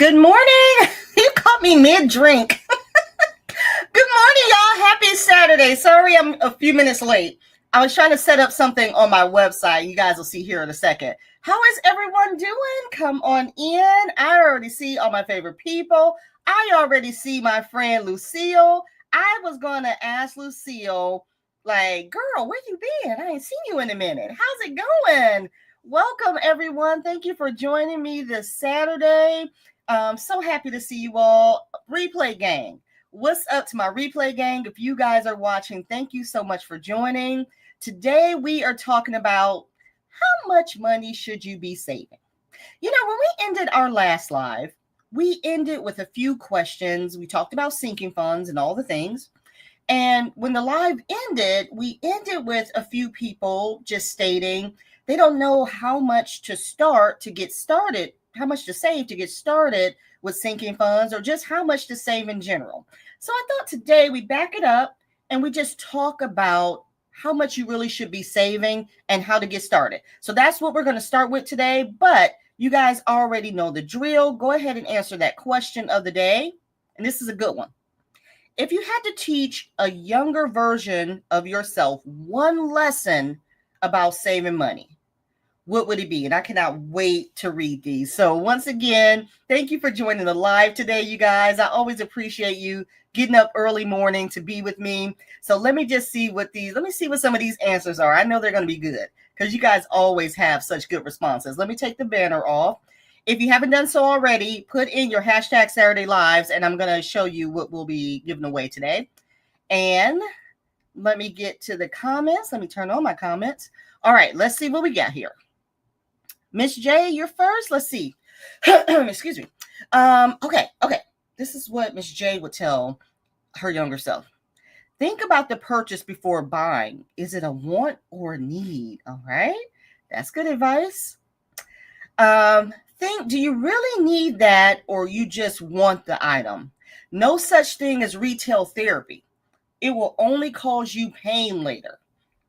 Good morning. You caught me mid-drink. Good morning, y'all. Happy Saturday. Sorry I'm a few minutes late. I was trying to set up something on my website. You guys will see here in a second. How is everyone doing? Come on in. I already see all my favorite people. I already see my friend Lucille. I was going to ask Lucille, like, girl, where you been? I ain't seen you in a minute. How's it going? Welcome, everyone. Thank you for joining me this Saturday. So happy to see you all. Replay gang. What's up to my replay gang? If you guys are watching, thank you so much for joining. Today, we are talking about how much money should you be saving? You know, when we ended our last live, we ended with a few questions. We talked about sinking funds and all the things. And when the live ended, we ended with a few people just stating they don't know how much to start to get started, how much to save to get started with sinking funds, or just how much to save in general. So I thought today we back it up and we just talk about how much you really should be saving and how to get started. So that's what we're going to start with today. But you guys already know the drill. Go ahead and answer that question of the day. And this is a good one. If you had to teach a younger version of yourself one lesson about saving money, what would it be? And I cannot wait to read these. So once again, thank you for joining the live today, you guys. I always appreciate you getting up early morning to be with me. So let me see what some of these answers are. I know they're going to be good because you guys always have such good responses. Let me take the banner off. If you haven't done so already, put in your hashtag Saturday Lives, and I'm going to show you what we'll be giving away today. And let me get to the comments. Let me turn on my comments. All right, let's see what we got here. Miss J, you're first. Let's see. Excuse me. Okay. This is what Miss J would tell her younger self. Think about the purchase before buying. Is it a want or a need? All right. That's good advice. Do you really need that, or you just want the item? No such thing as retail therapy. It will only cause you pain later.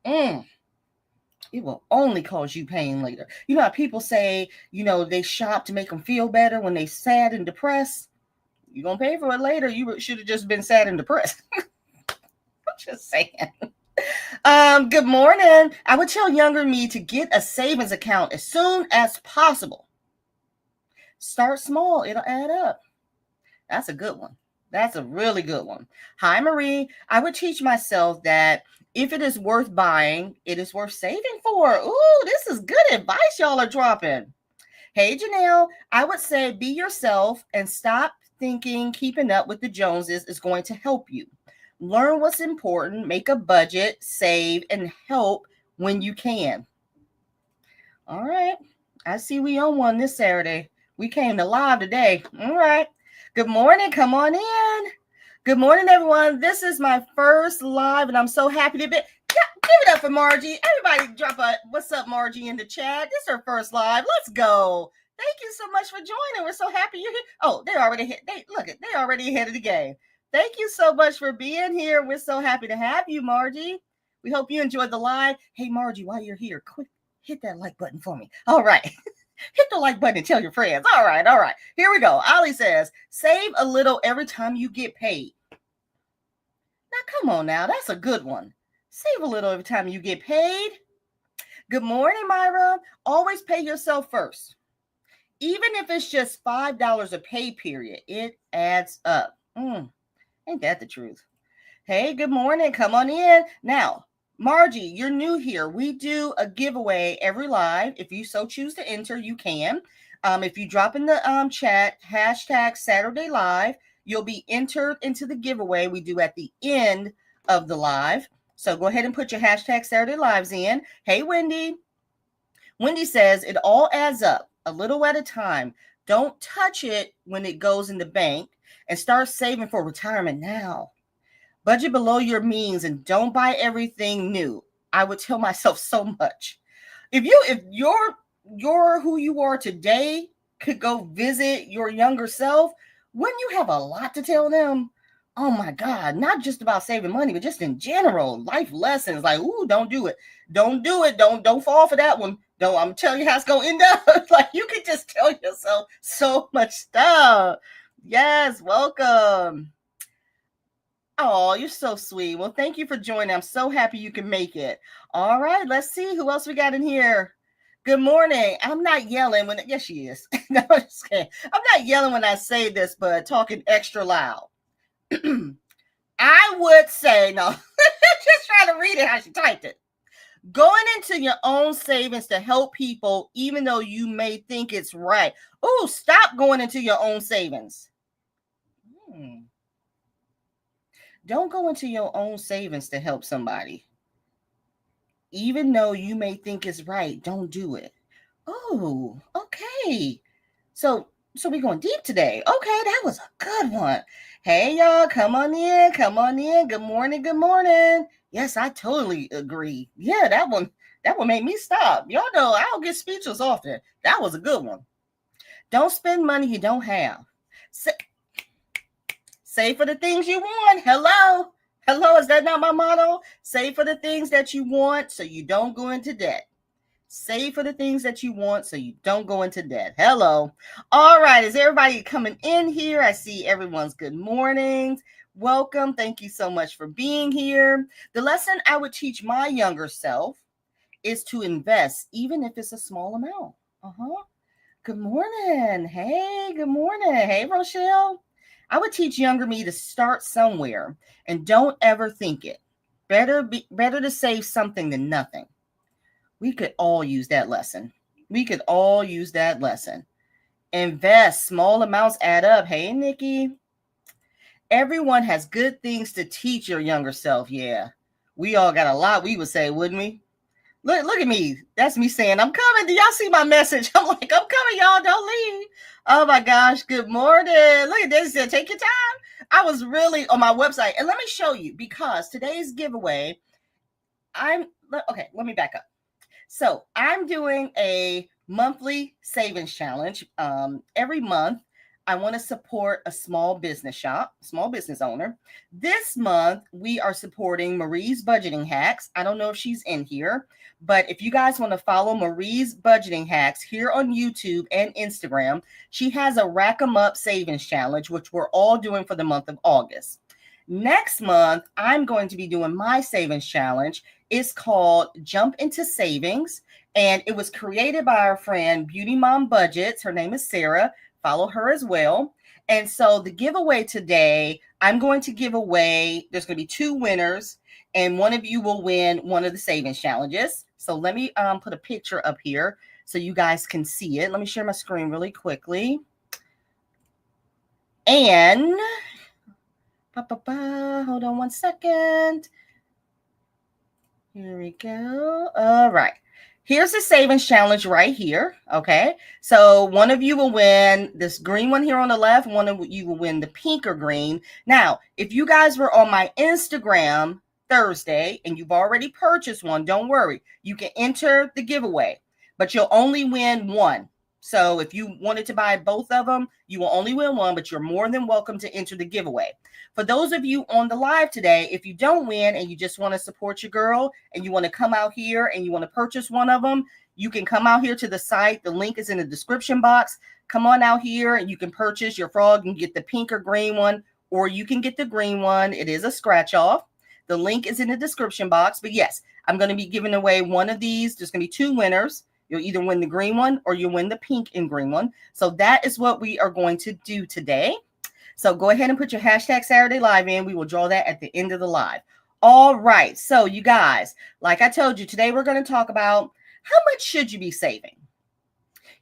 It will only cause you pain later. You know how people say, they shop to make them feel better when they sad and depressed? You're going to pay for it later. You should have just been sad and depressed. I'm just saying. Good morning. I would tell younger me to get a savings account as soon as possible. Start small. It'll add up. That's a good one. That's a really good one. Hi, Marie. I would teach myself that if it is worth buying, it is worth saving for. Ooh, this is good advice y'all are dropping. Hey, Janelle, I would say be yourself and stop thinking keeping up with the Joneses is going to help you. Learn what's important, make a budget, save, and help when you can. All right. I see we on one this Saturday. We came to live today. All right. Good morning. Come on in. Good morning, everyone. This is my first live, and I'm so happy to be. Give it up for Margie. Everybody drop a what's up, Margie, in the chat. This is her first live. Let's go. Thank you so much for joining. We're so happy you're here. Oh, they already ahead of the game. Thank you so much for being here. We're so happy to have you, Margie. We hope you enjoyed the live. Hey, Margie, while you're here, quick, hit that like button for me. All right. Hit the like button and tell your friends. All right. Here we go. Ollie says, save a little every time you get paid. Now, come on now. That's a good one. Save a little every time you get paid. Good morning, Myra. Always pay yourself first. Even if it's just $5 a pay period, it adds up. Ain't that the truth? Hey, good morning. Come on in. Now, Margie, you're new here. We do a giveaway every live. If you so choose to enter, you can. If you drop in the chat, hashtag Saturday Live, you'll be entered into the giveaway we do at the end of the live. So go ahead and put your hashtag Saturday Lives in. Hey, Wendy. Wendy says, it all adds up a little at a time. Don't touch it when it goes in the bank and start saving for retirement now. Budget below your means and don't buy everything new. I would tell myself so much. If you're who you are today could go visit your younger self, wouldn't you have a lot to tell them? Oh my God, not just about saving money, but just in general, life lessons like, ooh, don't do it. Don't do it. Don't fall for that one. I'm telling you how it's going to end up. Like, you could just tell yourself So much stuff. Yes, welcome. Oh, you're so sweet. Well, thank you for joining. I'm so happy you can make it. All right, let's see who else we got in here. Good morning. I'm not yelling when, yes, she is. No, I'm just kidding. I'm not yelling when I say this, but talking extra loud. I would say, no, just trying to read it how she typed it. Going into your own savings to help people, even though you may think it's right. Oh, stop going into your own savings. Don't go into your own savings to help somebody. Even though you may think it's right, don't do it. Oh, okay. So we're going deep today. Okay, that was a good one. Hey y'all, come on in. Good morning. Yes, I totally agree. Yeah, that one made me stop. Y'all know I don't get speechless often. That was a good one. Don't spend money you don't have. Save for the things you want. Hello, is that not my motto? Save for the things that you want so you don't go into debt. Save for the things that you want so you don't go into debt. Hello. All right, is everybody coming in here? I see everyone's good mornings. Welcome. Thank you so much for being here. The lesson I would teach my younger self is to invest, even if it's a small amount. Good morning. Hey, good morning. Hey, Rochelle. I would teach younger me to start somewhere and don't ever think it. Better to save something than nothing. We could all use that lesson. Invest. Small amounts add up. Hey, Nikki. Everyone has good things to teach your younger self. Yeah. We all got a lot, we would say, wouldn't we? Look at me. That's me saying, I'm coming. Do y'all see my message? I'm like, I'm coming, y'all. Don't leave. Oh, my gosh. Good morning. Look at this. Said, take your time. I was really on my website. And let me show you, because today's giveaway, okay, let me back up. So I'm doing a monthly savings challenge. Every month, I want to support a small business owner. This month, we are supporting Marie's Budgeting Hacks. I don't know if she's in here, but if you guys want to follow Marie's Budgeting Hacks here on YouTube and Instagram, she has a Rack 'em Up Savings Challenge, which we're all doing for the month of August. Next month, I'm going to be doing my savings challenge. It's called Jump into Savings, and it was created by our friend Beauty Mom Budgets. Her name is Sarah. Follow her as well. And so the giveaway today, I'm going to give away, there's going to be 2 winners, and one of you will win one of the savings challenges. So let me put a picture up here so you guys can see it. Let me share my screen really quickly. And hold on one second. Here we go. All right. Here's the savings challenge right here. Okay. So one of you will win this green one here on the left. One of you will win the pink or green. Now, if you guys were on my Instagram Thursday and you've already purchased one, don't worry. You can enter the giveaway, but you'll only win one. So if you wanted to buy both of them, you will only win one, but you're more than welcome to enter the giveaway. For those of you on the live today, if you don't win and you just want to support your girl and you want to come out here and you want to purchase one of them, you can come out here to the site. The link is in the description box. Come on out here and you can purchase your frog and get the pink or green one, or you can get the green one. It is a scratch off. The link is in the description box. But yes, I'm going to be giving away one of these. There's going to be 2 winners. You'll either win the green one or you'll win the pink and green one. So that is what we are going to do today. So go ahead and put your hashtag Saturday Live in. We will draw that at the end of the live. All right. So you guys, like I told you, today we're going to talk about how much should you be saving?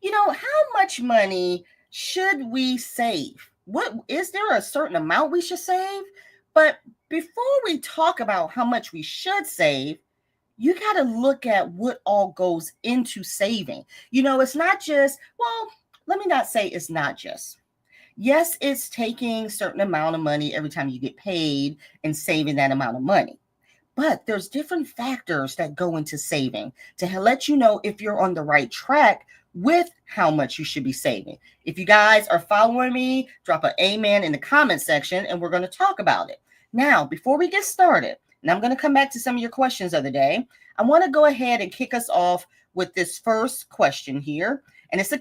You know, how much money should we save? What is there a certain amount we should save? But before we talk about how much we should save, you got to look at what all goes into saving. You know, it's not just, well, let me not say it's not just. Yes, it's taking a certain amount of money every time you get paid and saving that amount of money. But there's different factors that go into saving to let you know if you're on the right track with how much you should be saving. If you guys are following me, drop an amen in the comment section and we're going to talk about it. Now, before we get started, and I'm going to come back to some of your questions of the day, I want to go ahead and kick us off with this first question here. And it's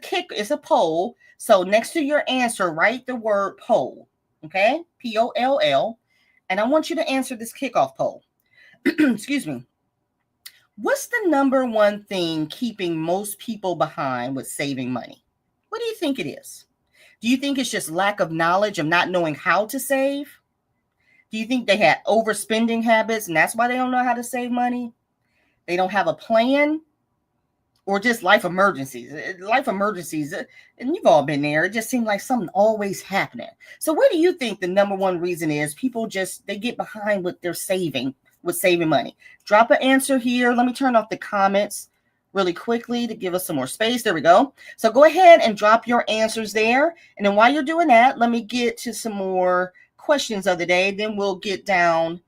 a poll. So next to your answer, write the word poll. Okay? Poll. And I want you to answer this kickoff poll. Excuse me. What's the number one thing keeping most people behind with saving money? What do you think it is? Do you think it's just lack of knowledge of not knowing how to save? Do you think they had overspending habits and that's why they don't know how to save money? They don't have a plan? Or just life emergencies? Life emergencies, and you've all been there. It just seems like something always happening. So what do you think the number one reason is? People they get behind with their saving money. Drop an answer here. Let me turn off the comments really quickly to give us some more space. There we go. So go ahead and drop your answers there. And then while you're doing that, let me get to some more questions of the day. Then we'll get down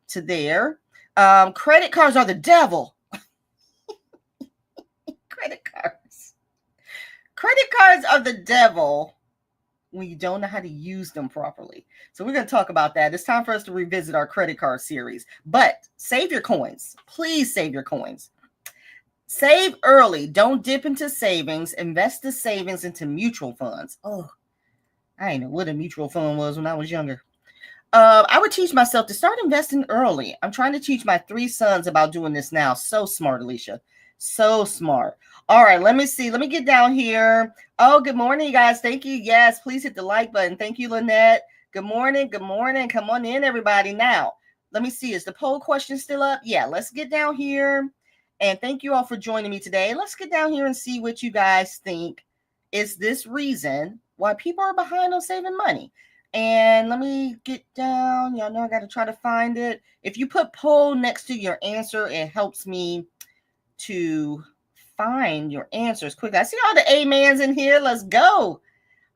to there. Credit cards are the devil. Credit cards are the devil when you don't know how to use them properly. So we're going to talk about that. It's time for us to revisit our credit card series. But save your coins. Please save your coins. Save early. Don't dip into savings. Invest the savings into mutual funds. Oh, I didn't know what a mutual fund was when I was younger. I would teach myself to start investing early. I'm trying to teach my 3 sons about doing this now. So smart, Alicia. So smart. All right, let me see. Let me get down here. Oh, good morning, you guys. Thank you. Yes, please hit the like button. Thank you, Lynette. Good morning. Good morning. Come on in, everybody. Now, let me see. Is the poll question still up? Yeah, let's get down here. And thank you all for joining me today. Let's get down here and see what you guys think is this reason why people are behind on saving money. And let me get down. Y'all know I got to try to find it. If you put poll next to your answer, it helps me to find your answers quickly. I see all the amens in here. Let's go.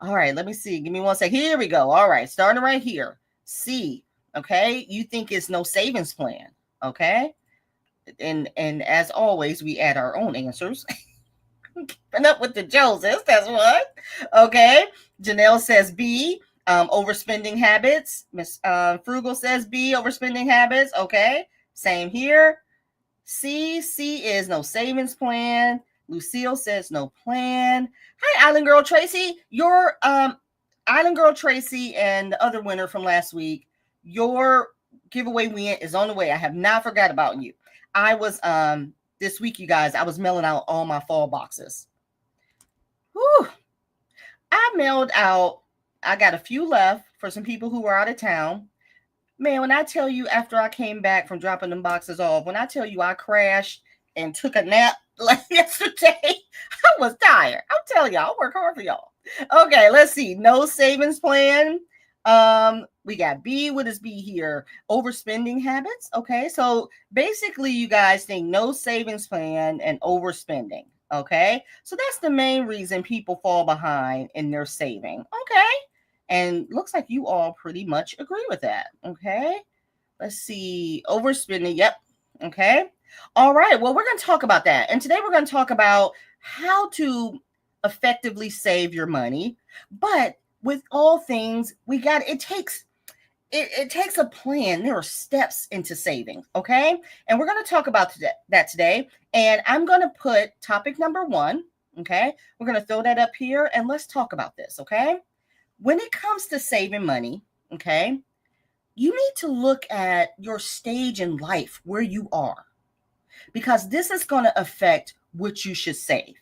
All right, let me see. Give me one sec. Here we go. All right, starting right here. C. Okay, you think it's no savings plan. Okay, and as always, we add our own answers. Keeping up with the Josephs. That's what. Okay, Janelle says B. Overspending habits. Miss Frugal says B. Overspending habits. Okay, same here. C is no savings plan. Lucille says no plan. Hi, Island Girl Tracy. Your Island Girl Tracy and the other winner from last week, your giveaway win is on the way. I have not forgot about you. I was this week, you guys, I was mailing out all my fall boxes. Whew. I mailed out, I got a few left for some people who were out of town. Man, when I tell you after I came back from dropping them boxes off, when I tell you I crashed and took a nap like yesterday, I was tired. I'm telling y'all, I work hard for y'all. Okay, let's see. No savings plan. We got B. What is B here? Overspending habits. Okay, so basically you guys think no savings plan and overspending. Okay, so that's the main reason people fall behind in their saving. Okay. And looks like you all pretty much agree with that. Okay. Let's see. Overspending. Yep. Okay. All right. Well, we're going to talk about that. And today we're going to talk about how to effectively save your money. But with all things, it takes a plan. There are steps into saving. Okay. And we're going to talk about that today. And I'm going to put topic number 1. Okay. We're going to throw that up here and let's talk about this. Okay. When it comes to saving money, okay, you need to look at your stage in life where you are, because this is going to affect what you should save,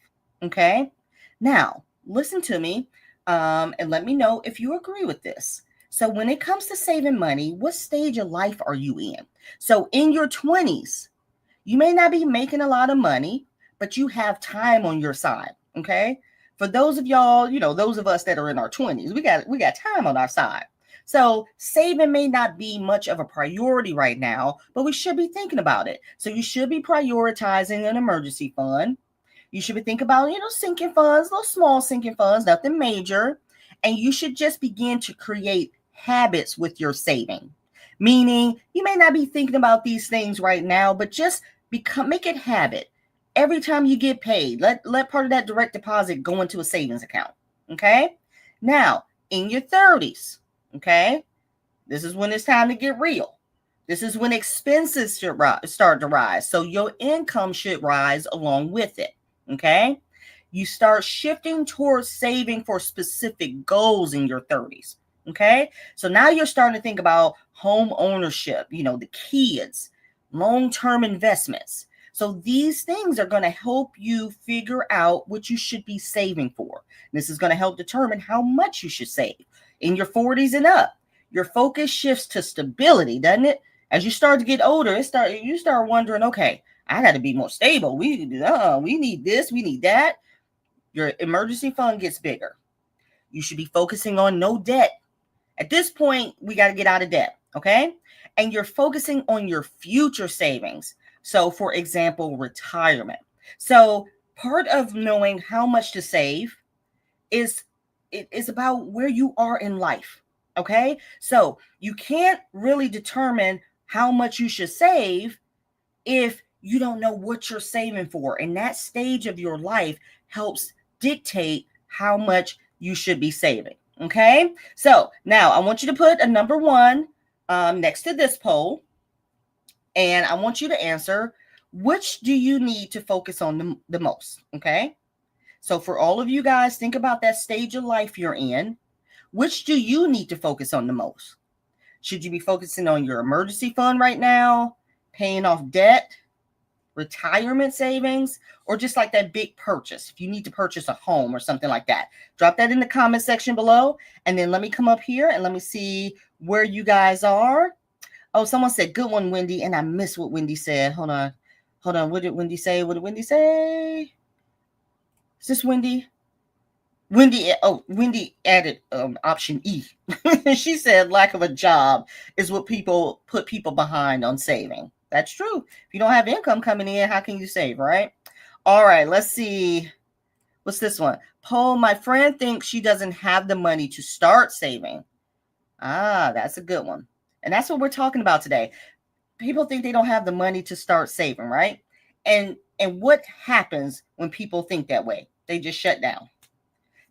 okay? Now, listen to me and let me know if you agree with this. So when it comes to saving money, what stage of life are you in? So in your 20s, you may not be making a lot of money, but you have time on your side, okay? For those of y'all, those of us that are in our 20s, we got time on our side. So saving may not be much of a priority right now, but we should be thinking about it. So you should be prioritizing an emergency fund. You should be thinking about, sinking funds, little small sinking funds, nothing major. And you should just begin to create habits with your saving. Meaning you may not be thinking about these things right now, but just make it habit. Every time you get paid, let part of that direct deposit go into a savings account. Okay. Now, in your 30s, okay, this is when it's time to get real. This is when expenses should start to rise. So your income should rise along with it. Okay. you start shifting towards saving for specific goals in your 30s. Okay. So now you're starting to think about home ownership, the kids, long-term investments. So these things are going to help you figure out what you should be saving for. This is going to help determine how much you should save in your 40s and up. Your focus shifts to stability, doesn't it? As you start to get older, you start wondering, okay, I got to be more stable. We need this, we need that. Your emergency fund gets bigger. You should be focusing on no debt. At this point, we got to get out of debt, okay? And you're focusing on your future savings. So, for example, retirement. So, part of knowing how much to save is about where you are in life, okay? So, you can't really determine how much you should save if you don't know what you're saving for. And that stage of your life helps dictate how much you should be saving. Okay. So now I want you to put a number 1 next to this poll. And I want you to answer, which do you need to focus on the most? Okay. So for all of you guys, think about that stage of life you're in. Which do you need to focus on the most? Should you be focusing on your emergency fund right now, paying off debt, retirement savings, or just like that big purchase? If you need to purchase a home or something like that, drop that in the comment section below. And then let me come up here and let me see where you guys are. Oh, someone said, good one, Wendy. And I missed what Wendy said. Hold on. What did Wendy say? Is this Wendy? Wendy added option E. She said lack of a job is what put people behind on saving. That's true. If you don't have income coming in, how can you save, right? All right, let's see. What's this one? Poll, my friend thinks she doesn't have the money to start saving. That's a good one. And that's what we're talking about today. People think they don't have the money to start saving, right? And what happens when people think that way? They just shut down.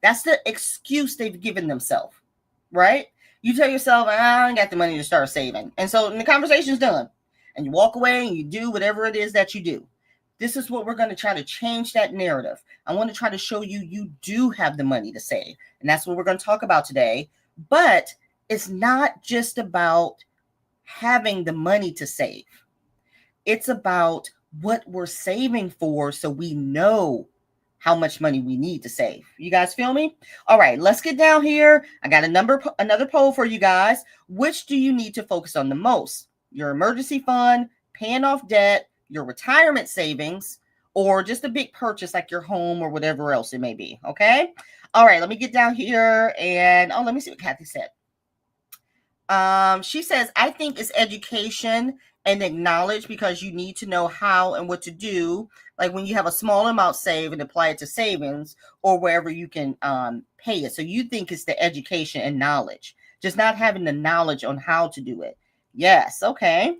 That's the excuse they've given themselves, right? You tell yourself, I ain't got the money to start saving. And so the conversation's done. And you walk away and you do whatever it is that you do. This is what we're going to try to change that narrative. I want to try to show you do have the money to save. And that's what we're going to talk about today. But it's not just about having the money to save. It's about what we're saving for so we know how much money we need to save. You guys feel me? All right, let's get down here. I got another poll for you guys. Which do you need to focus on the most? Your emergency fund, paying off debt, your retirement savings, or just a big purchase like your home or whatever else it may be. Okay. All right. Let me get down here and let me see what Kathy said. She says, I think it's education and acknowledge, because you need to know how and what to do. Like when you have a small amount saved and apply it to savings or wherever you can pay it. So you think it's the education and knowledge, just not having the knowledge on how to do it. Yes. Okay.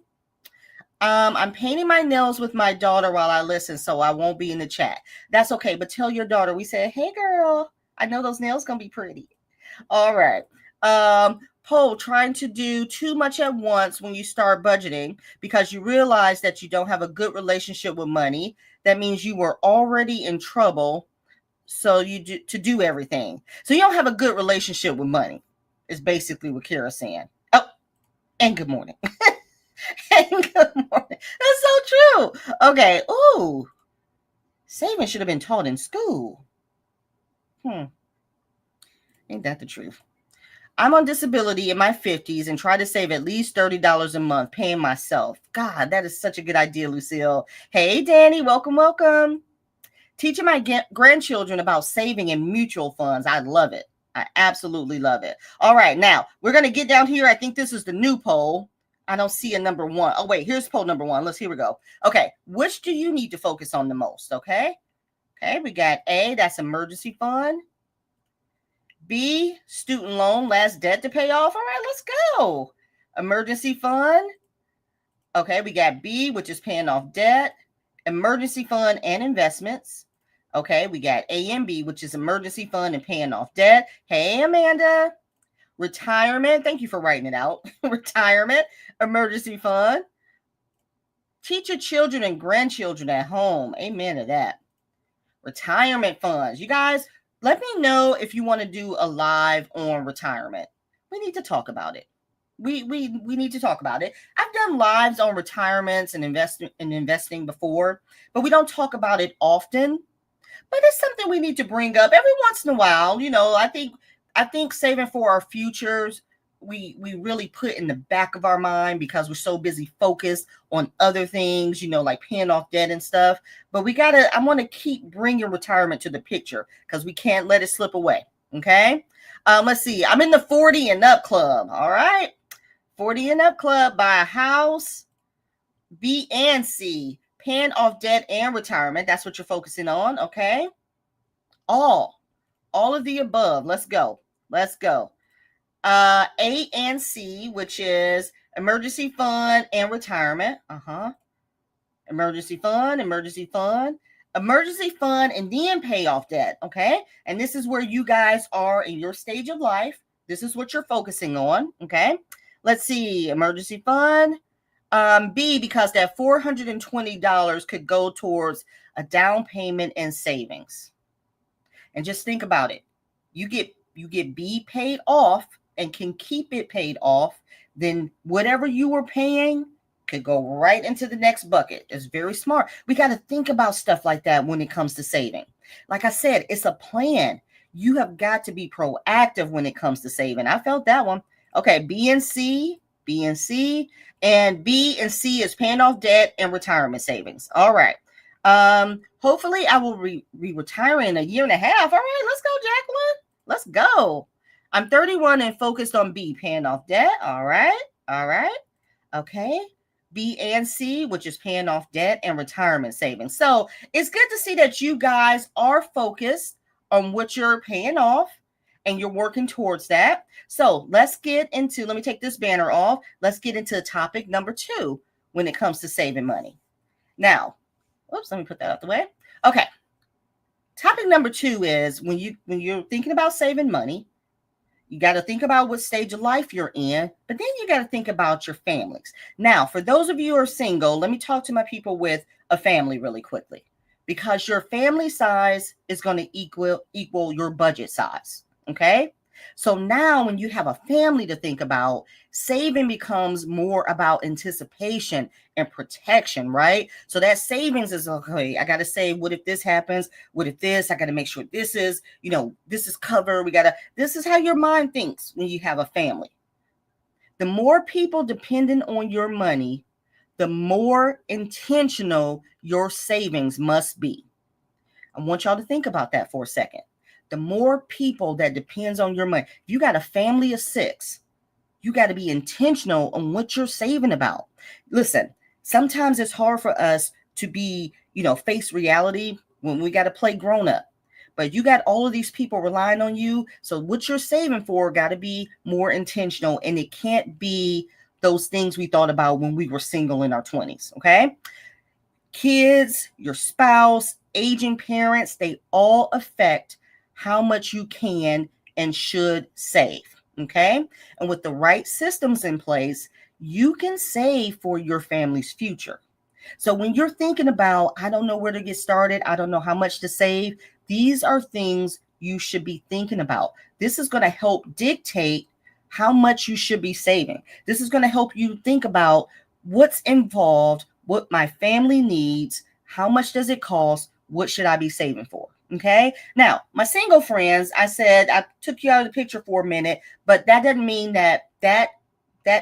I'm painting my nails with my daughter while I listen, so I won't be in the chat. That's okay. But tell your daughter, we said, hey girl, I know those nails gonna be pretty. All right. Poll, trying to do too much at once when you start budgeting because you realize that you don't have a good relationship with money. That means you were already in trouble. So you do everything. So you don't have a good relationship with money is basically what Kira's saying. Oh, and good morning. And good morning. That's so true. Okay. Ooh, saving should have been taught in school. Ain't that the truth? I'm on disability in my 50s and try to save at least $30 a month paying myself. God, that is such a good idea, Lucille. Hey, Danny, welcome. Teaching my grandchildren about saving in mutual funds. I love it. I absolutely love it. All right, now we're going to get down here. I think this is the new poll. I don't see a number 1. Oh, wait, here's poll number 1. Here we go. Okay, which do you need to focus on the most? Okay, we got A, that's emergency fund. B, student loan, last debt to pay off. All right, let's go. Emergency fund. Okay, we got B, which is paying off debt, emergency fund and investments. Okay, we got A and B, which is emergency fund and paying off debt. Hey, Amanda. Retirement. Thank you for writing it out. Retirement, emergency fund. Teach your children and grandchildren at home. Amen to that. Retirement funds. You guys, let me know if you want to do a live on retirement. We need to talk about it. We need to talk about it. I've done lives on retirements and investing before, but we don't talk about it often. But it's something we need to bring up every once in a while. I think saving for our futures, we really put in the back of our mind because we're so busy focused on other things, like paying off debt and stuff. But I want to keep bringing retirement to the picture because we can't let it slip away. Okay. Let's see. I'm in the 40 and up club. All right. 40 and up club. Buy a house. B and C. Paying off debt and retirement. That's what you're focusing on. Okay. All of the above. Let's go. A and C, which is emergency fund and retirement. Emergency fund, and then pay off debt. Okay. And this is where you guys are in your stage of life. This is what you're focusing on. Okay. Let's see. Emergency fund. B, because that $420 could go towards a down payment and savings. And just think about it. You get B paid off and can keep it paid off, then whatever you were paying could go right into the next bucket. It's very smart. We got to think about stuff like that when it comes to saving. Like I said, it's a plan. You have got to be proactive when it comes to saving. I felt that one. Okay, B and C, and B and C is paying off debt and retirement savings. All right. Hopefully I will be retiring in a year and a half. All right, let's go, Jacqueline. Let's go. I'm 31 and focused on B, paying off debt. All right. Okay. B and C, which is paying off debt and retirement savings. So it's good to see that you guys are focused on what you're paying off and you're working towards that. So let me take this banner off. Let's get into topic number 2 when it comes to saving money. Now, let me put that out the way. Okay. Topic number 2 is when you're thinking about saving money, you got to think about what stage of life you're in, but then you got to think about your families. Now, for those of you who are single, let me talk to my people with a family really quickly, because your family size is going to equal your budget size. Okay. So now when you have a family to think about, saving becomes more about anticipation and protection, right? So that savings is, okay, I got to say, what if this happens? What if this? I got to make sure this is covered. This is how your mind thinks when you have a family. The more people dependent on your money, the more intentional your savings must be. I want y'all to think about that for a second. The more people that depends on your money, if you got a family of 6, you got to be intentional on what you're saving about. Listen, sometimes it's hard for us to be, face reality when we got to play grown up. But you got all of these people relying on you. So what you're saving for got to be more intentional. And it can't be those things we thought about when we were single in our 20s. Okay. Kids, your spouse, aging parents, they all affect how much you can and should save. Okay. And with the right systems in place, you can save for your family's future. So when you're thinking about, I don't know where to get started, I don't know how much to save, these are things you should be thinking about. This is going to help dictate how much you should be saving. This is going to help you think about what's involved, what my family needs, how much does it cost, what should I be saving for? Okay. Now, my single friends, I said I took you out of the picture for a minute, but that doesn't mean that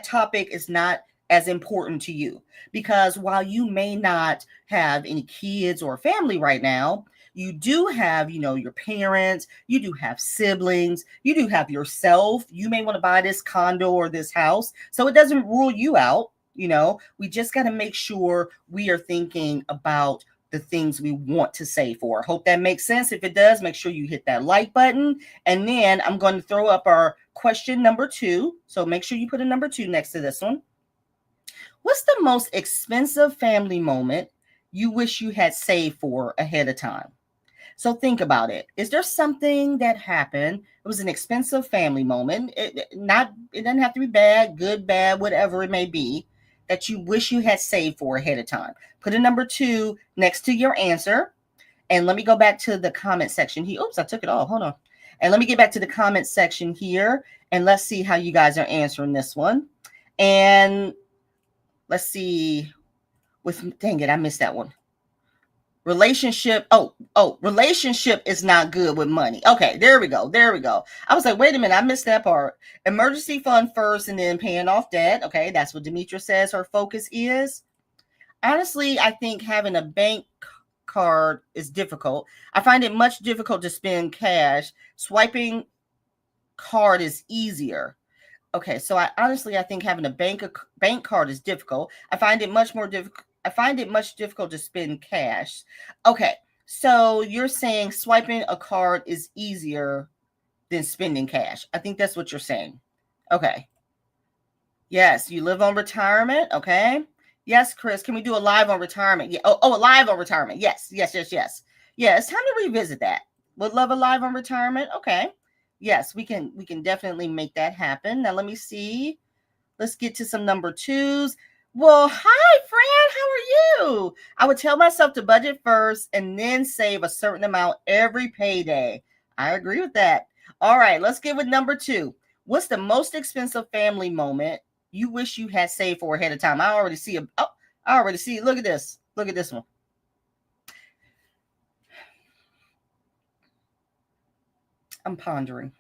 topic is not as important to you, because while you may not have any kids or family right now, you do have, your parents, you do have siblings, you do have yourself. You may want to buy this condo or this house. So it doesn't rule you out. We just got to make sure we are thinking about the things we want to save for. Hope that makes sense. If it does, make sure you hit that like button. And then I'm going to throw up our question number 2. So make sure you put a number 2 next to this one. What's the most expensive family moment you wish you had saved for ahead of time? So think about it. Is there something that happened? It was an expensive family moment. It doesn't have to be bad, good, bad, whatever it may be, that you wish you had saved for ahead of time. Put a number 2 next to your answer. And let me go back to the comment section here. Oops, I took it all. Hold on. And let me get back to the comment section here. And let's see how you guys are answering this one. And let's see. Dang it, I missed that one. Relationship. Relationship is not good with money. Okay, there we go. I was like, wait a minute, I missed that part. Emergency fund first and then paying off debt. Okay, that's what Demetra says her focus is. Honestly, I think having a bank card is difficult. I find it much difficult to spend cash. Swiping card is easier. Okay, so I think having a bank card is difficult. I find it much difficult to spend cash. Okay, so you're saying swiping a card is easier than spending cash. I think that's what you're saying. Okay. Yes, you live on retirement. Okay. Yes, Chris, can we do a live on retirement? Yeah. A live on retirement. Yes. Yeah, it's time to revisit that. Would love a live on retirement. Okay. Yes, we can definitely make that happen. Now let me see. Let's get to some number twos. Well, hi, friend. How are you? I would tell myself to budget first and then save a certain amount every payday. I agree with that. All right, let's get with number two. What's the most expensive family moment you wish you had saved for ahead of time? I already see it. Look at this. Look at this one. I'm pondering.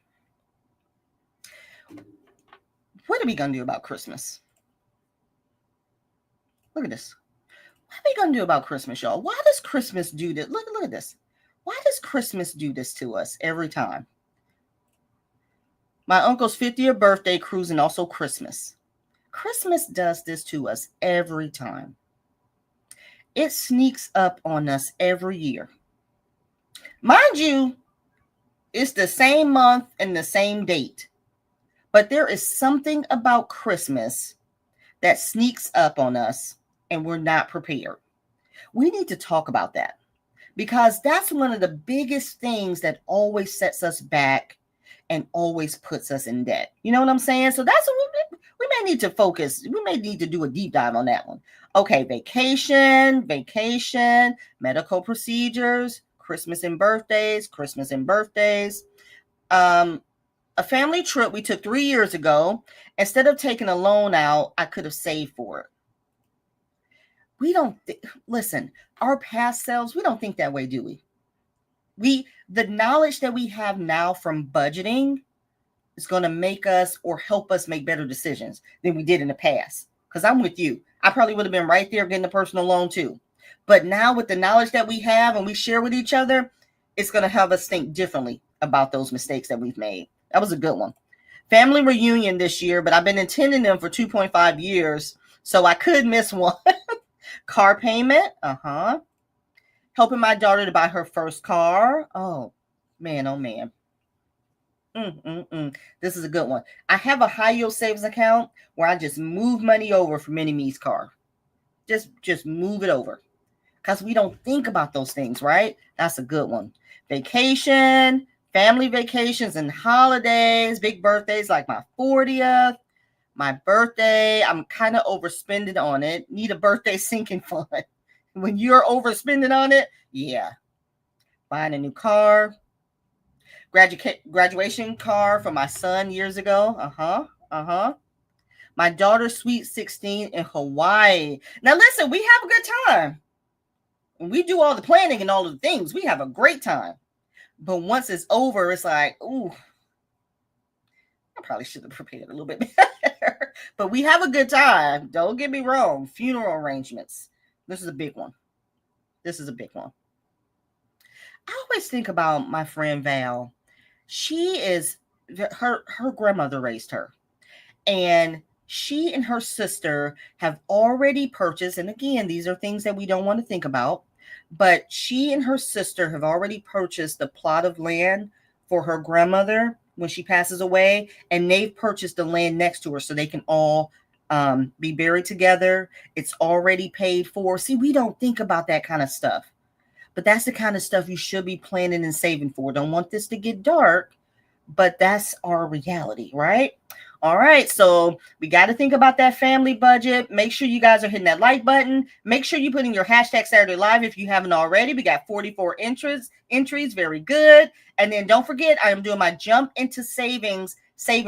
What are we going to do about Christmas? Look at this. What are we going to do about Christmas, y'all? Why does Christmas do this? Look at this. Why does Christmas do this to us every time? My uncle's 50th birthday cruise and also Christmas. Christmas does this to us every time. It sneaks up on us every year. Mind you, it's the same month and the same date. But there is something about Christmas that sneaks up on us and we're not prepared. We need to talk about that because that's one of the biggest things that always sets us back and always puts us in debt. You know what I'm saying? So that's what we may need to focus. We may need to do a deep dive on that one. Okay, vacation, medical procedures, Christmas and birthdays. A family trip we took 3 years ago. Instead of taking a loan out, I could have saved for it. We don't listen, our past selves, we don't think that way, do we? The knowledge that we have now from budgeting is going to make us or help us make better decisions than we did in the past. Because I'm with you. I probably would have been right there getting a personal loan too. But now with the knowledge that we have and we share with each other, it's going to help us think differently about those mistakes that we've made. That was a good one. Family reunion this year, but I've been attending them for 2.5 years, so I could miss one. Car payment, helping my daughter to buy her first car. Oh man. This is a good one. I have a high yield savings account where I just move money over from Mini-Me's car. Just move it over because we don't think about those things, right? That's a good one. Vacation, family vacations and holidays, big birthdays like my 40th, my birthday. I'm kind of overspending on it. Need a birthday sinking fund. When you're overspending on it, yeah. Buying a new car. Graduation car for my son years ago. My daughter's sweet 16 in Hawaii. Now listen, we have a good time. When we do all the planning and all of the things, we have a great time. But once it's over, it's like, ooh, I probably should have prepared a little bit better. But we have a good time. Don't get me wrong. Funeral arrangements. This is a big one. I always think about my friend Val. She is, her grandmother raised her. And she and her sister have already purchased, and again, these are things that we don't want to think about, but she and her sister have already purchased the plot of land for her grandmother when she passes away, and they've purchased the land next to her so they can all be buried together. It's already paid for. See, we don't think about that kind of stuff, but that's the kind of stuff you should be planning and saving for. Don't want this to get dark, but that's our reality, right? All right, so we got to think about that family budget. Make sure you guys are hitting that like button. Make sure you put in your hashtag Saturday Live if you haven't already. We got 44 entries, very good. And then don't forget, I am doing my jump into savings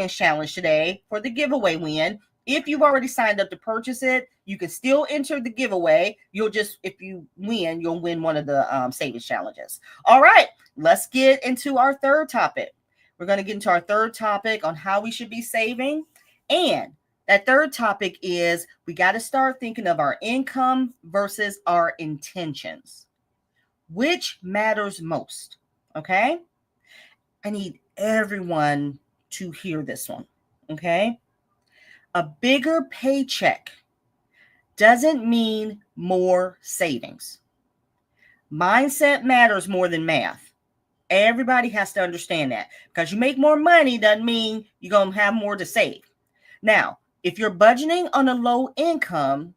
challenge today for the giveaway win. If you've already signed up to purchase it, you can still enter the giveaway. If you win, you'll win one of the savings challenges. All right, let's get into our third topic. We're going to get into our third topic on how we should be saving. And that third topic is we got to start thinking of our income versus our intentions. Which matters most? Okay? I need everyone to hear this one. Okay? A bigger paycheck doesn't mean more savings. Mindset matters more than math. Everybody has to understand that, because you make more money doesn't mean you're going to have more to save. Now, if you're budgeting on a low income,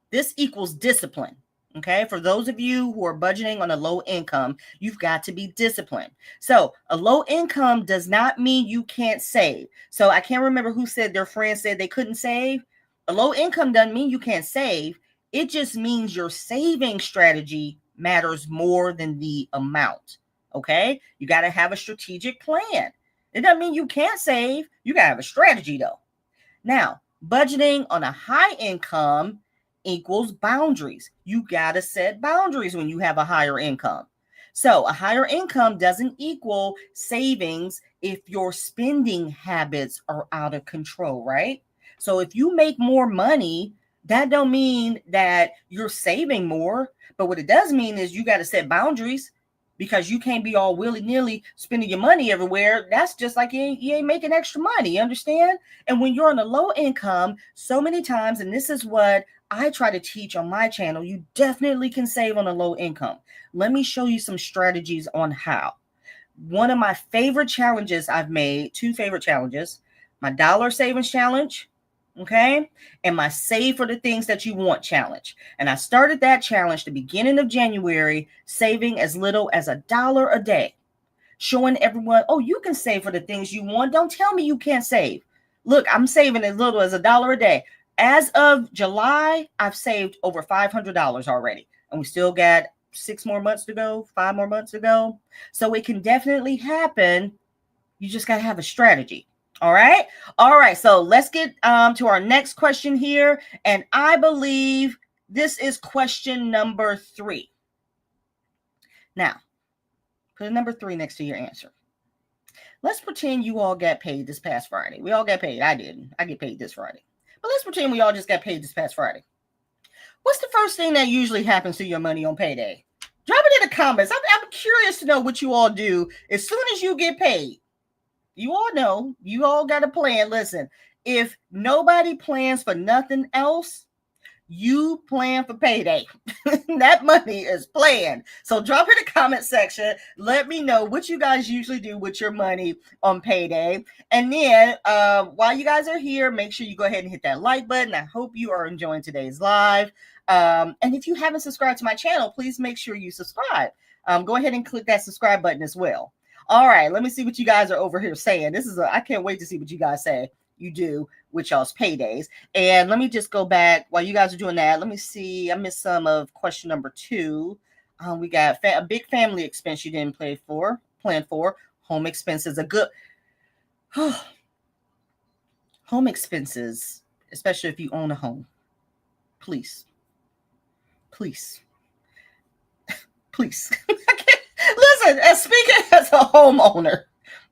this equals discipline. Okay. For those of you who are budgeting on a low income, you've got to be disciplined. So a low income does not mean you can't save. So I can't remember who said their friend said they couldn't save. A low income doesn't mean you can't save. It just means your saving strategy matters more than the amount. Okay, you got to have a strategic plan. It doesn't mean you can't save. You got to have a strategy though. Now, budgeting on a high income equals boundaries. You got to set boundaries when you have a higher income. So a higher income doesn't equal savings if your spending habits are out of control, right? So if you make more money, that don't mean that you're saving more. But what it does mean is you got to set boundaries, because you can't be all willy-nilly spending your money everywhere. That's just like you ain't making extra money, you understand? And when you're on a low income, so many times, and this is what I try to teach on my channel, you definitely can save on a low income. Let me show you some strategies on how. One of my favorite challenges I've made, two favorite challenges, my dollar savings challenge, okay, and my save for the things that you want challenge. And I started that challenge the beginning of January, saving as little as $1 a day, showing everyone, oh, you can save for the things you want. Don't tell me you can't save. Look, I'm saving as little as $1 a day. As of July, I've saved over $500 already, and we still got 6 more months to go, 5 more months to go. So it can definitely happen. You just got to have a strategy. All right. All right. So let's get to our next question here. And I believe this is question number 3. Now, put a number 3 next to your answer. Let's pretend you all got paid this past Friday. We all got paid. I didn't. I get paid this Friday. But let's pretend we all just got paid this past Friday. What's the first thing that usually happens to your money on payday? Drop it in the comments. I'm curious to know what you all do as soon as you get paid. You all know, you all got a plan. Listen, if nobody plans for nothing else, you plan for payday. That money is planned. So drop in the comment section. Let me know what you guys usually do with your money on payday. And then while you guys are here, make sure you go ahead and hit that like button. I hope you are enjoying today's live. And if you haven't subscribed to my channel, please make sure you subscribe. Go ahead and click that subscribe button as well. All right, let me see what you guys are over here saying. I can't wait to see what you guys say you do with y'all's paydays. And let me just go back while you guys are doing that. Let me see. I missed some of question number 2. We got a big family expense you didn't plan for. Home expenses, a good home expenses, especially if you own a home. Please. Listen, speaking as a homeowner,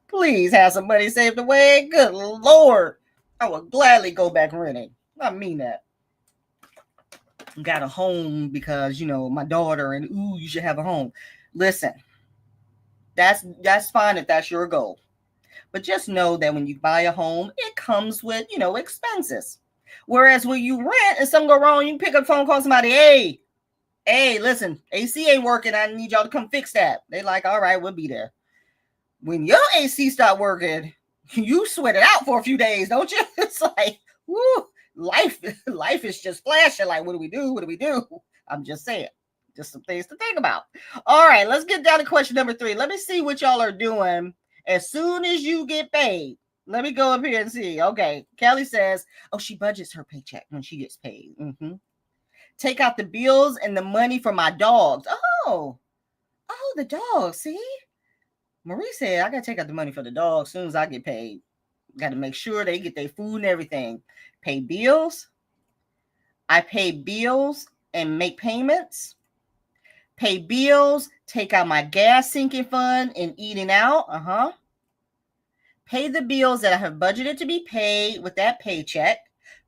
please have some money saved away. Good Lord. I would gladly go back renting. I mean that. Got a home because, my daughter, and you should have a home. Listen, that's fine if that's your goal. But just know that when you buy a home, it comes with, expenses. Whereas when you rent and something go wrong, you can pick up the phone, call somebody, hey, listen, AC ain't working. I need y'all to come fix that. They like, all right, we'll be there. When your AC stop working, you sweat it out for a few days, don't you? It's like, woo, life is just flashing. Like, what do we do? I'm just saying, just some things to think about. All right, let's get down to question number 3. Let me see what y'all are doing as soon as you get paid. Let me go up here and see. Okay. Kelly says, oh, she budgets her paycheck when she gets paid. Take out the bills and the money for my dogs. Oh, the dogs. See? Marie said, I got to take out the money for the dogs as soon as I get paid. Got to make sure they get their food and everything. Pay bills. I pay bills and make payments. Pay bills, take out my gas sinking fund and eating out. Pay the bills that I have budgeted to be paid with that paycheck,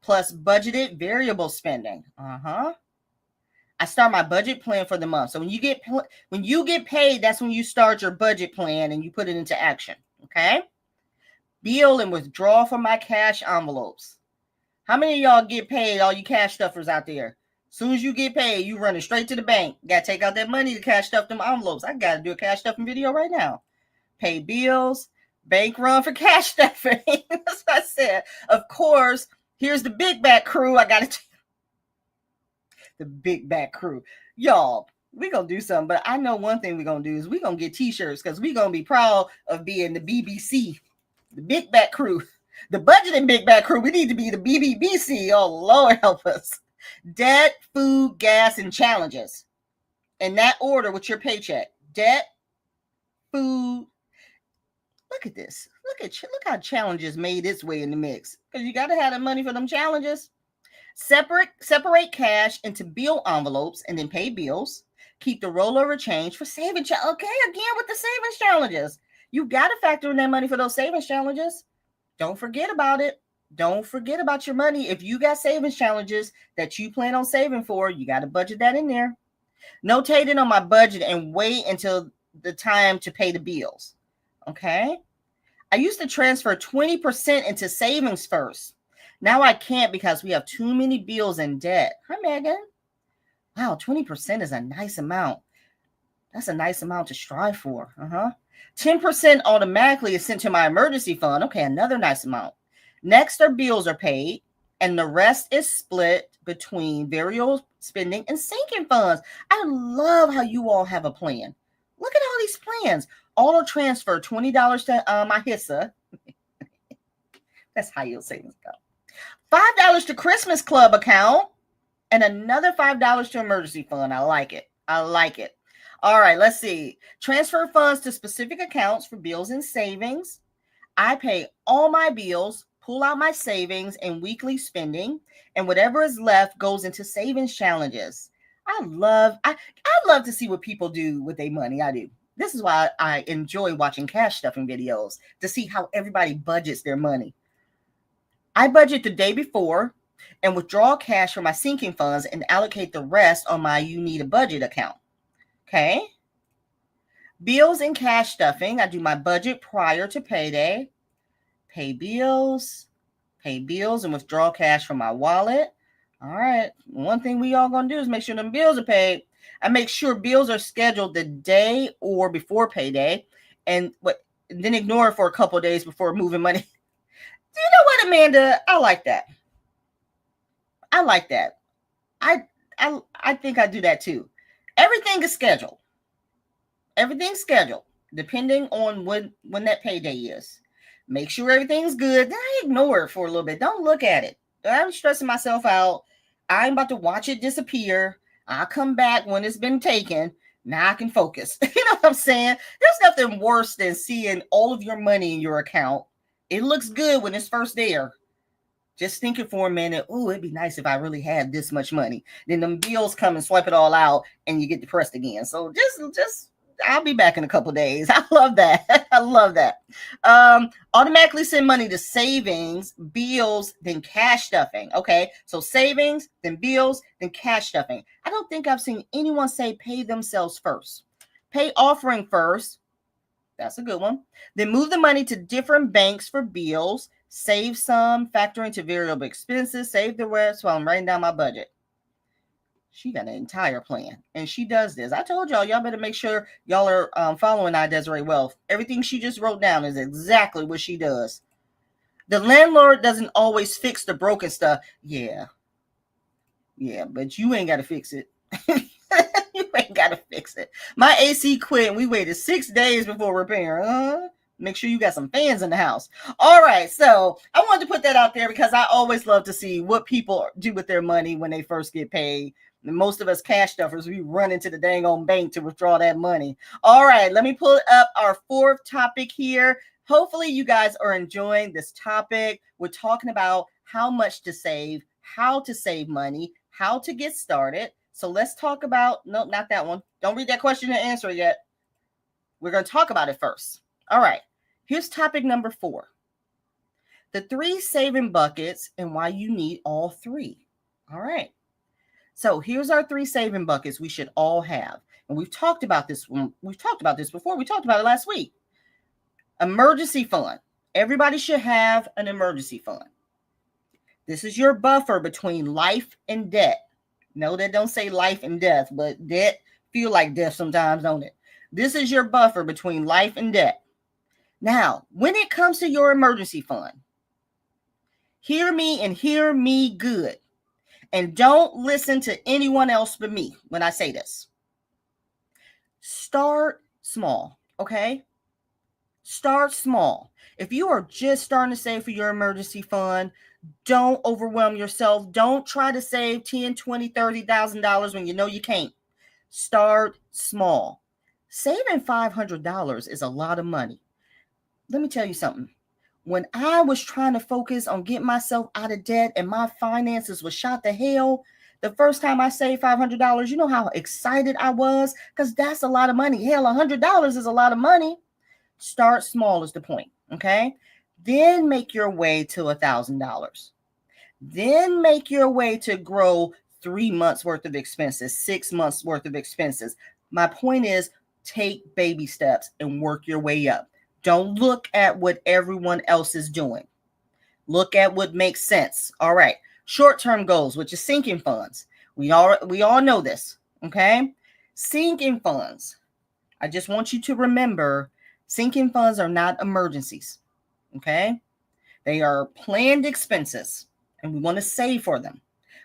plus budgeted variable spending. I start my budget plan for the month. So when you get paid, that's when you start your budget plan and you put it into action. Okay. Bill and withdraw from my cash envelopes. How many of y'all get paid, all you cash stuffers out there? As soon as you get paid, you running straight to the bank. Got to take out that money to cash stuff them envelopes. I got to do a cash stuffing video right now. Pay bills, bank run for cash stuffing. That's what I said. Of course, here's the big back crew. I got to the big back crew. Y'all, we're going to do something, but I know one thing we're going to do is we're going to get t-shirts because we're going to be proud of being the BBC, the big back crew. The budgeting big bad crew, we need to be the BBBC. Oh, Lord help us. Debt, food, gas, and challenges. In that order with your paycheck. Debt, food. Look at this. Look how challenges made its way in the mix. Because you got to have the money for them challenges. Separate cash into bill envelopes and then pay bills. Keep the rollover change for saving. Okay, again with the savings challenges. You got to factor in that money for those savings challenges. Don't forget about it. Don't forget about your money. If you got savings challenges that you plan on saving for, you got to budget that in there. Notate it on my budget and wait until the time to pay the bills. Okay. I used to transfer 20% into savings first. Now I can't because we have too many bills and debt. Hi, Megan. Wow, 20% is a nice amount. That's a nice amount to strive for. 10% automatically is sent to my emergency fund. Okay, another nice amount. Next, our bills are paid, and the rest is split between variable spending and sinking funds. I love how you all have a plan. Look at all these plans. Auto transfer $20 to my HISA. That's high yield savings account. $5 to Christmas Club account, and another $5 to emergency fund. I like it. All right, let's see. Transfer funds to specific accounts for bills and savings. I pay all my bills, pull out my savings and weekly spending, and whatever is left goes into savings challenges. I love to see what people do with their money. I do. This is why I enjoy watching cash stuffing videos, to see how everybody budgets their money. I budget the day before and withdraw cash from my sinking funds and allocate the rest on my you need a budget account. Okay. Bills and cash stuffing. I do my budget prior to payday. Pay bills and withdraw cash from my wallet. All right. One thing we all going to do is make sure them bills are paid. I make sure bills are scheduled the day or before payday, and then ignore it for a couple of days before moving money. Do you know what, Amanda? I like that. I think I do that too. Everything is scheduled. Everything's scheduled depending on when that payday is. Make sure everything's good. Then I ignore it for a little bit. Don't look at it. I'm stressing myself out. I'm about to watch it disappear. I'll come back when it's been taken. Now I can focus. You know what I'm saying? There's nothing worse than seeing all of your money in your account. It looks good when it's first there. Just thinking for a minute, oh, it'd be nice if I really had this much money. Then them bills come and swipe it all out and you get depressed again. So just I'll be back in a couple days. I love that. I love that. Automatically send money to savings, bills, then cash stuffing. Okay, so savings, then bills, then cash stuffing. I don't think I've seen anyone say pay themselves first. Pay offering first. That's a good one. Then move the money to different banks for bills. Save some, factor into variable expenses, save the rest while I'm writing down my budget. She got an entire plan, and she does this. I told y'all better make sure y'all are following Desiree Wealth. Everything she just wrote down is exactly what she does. The landlord doesn't always fix the broken stuff. Yeah, but you ain't got to fix it. You ain't got to fix it. My AC quit, and we waited 6 days before repairing. Make sure you got some fans in the house. All right. So I wanted to put that out there because I always love to see what people do with their money when they first get paid. And most of us cash stuffers, we run into the dang on bank to withdraw that money. All right. Let me pull up our fourth topic here. Hopefully you guys are enjoying this topic. We're talking about how much to save, how to save money, how to get started. So let's talk about, no, not that one. Don't read that question and answer it yet. We're going to talk about it first. All right. Here's topic number 4. The 3 saving buckets and why you need all 3. All right. So here's our 3 saving buckets we should all have. And we've talked about this one. We've talked about this before. We talked about it last week. Emergency fund. Everybody should have an emergency fund. This is your buffer between life and debt. No, that don't say life and death, but debt feel like death sometimes, don't it? This is your buffer between life and debt. Now, when it comes to your emergency fund, hear me and hear me good. And don't listen to anyone else but me when I say this. Start small, okay? Start small. If you are just starting to save for your emergency fund, don't overwhelm yourself. Don't try to save $10,000, $20,000, $30,000 when you know you can't. Start small. Saving $500 is a lot of money. Let me tell you something. When I was trying to focus on getting myself out of debt and my finances was shot to hell, the first time I saved $500, you know how excited I was? Because that's a lot of money. Hell, $100 is a lot of money. Start small is the point, okay? Then make your way to $1,000. Then make your way to grow 3 months worth of expenses, 6 months worth of expenses. My point is, take baby steps and work your way up. Don't look at what everyone else is doing. Look at what makes sense. All right. Short-term goals, which is sinking funds. We all know this, okay? Sinking funds. I just want you to remember, sinking funds are not emergencies, okay? They are planned expenses, and we want to save for them,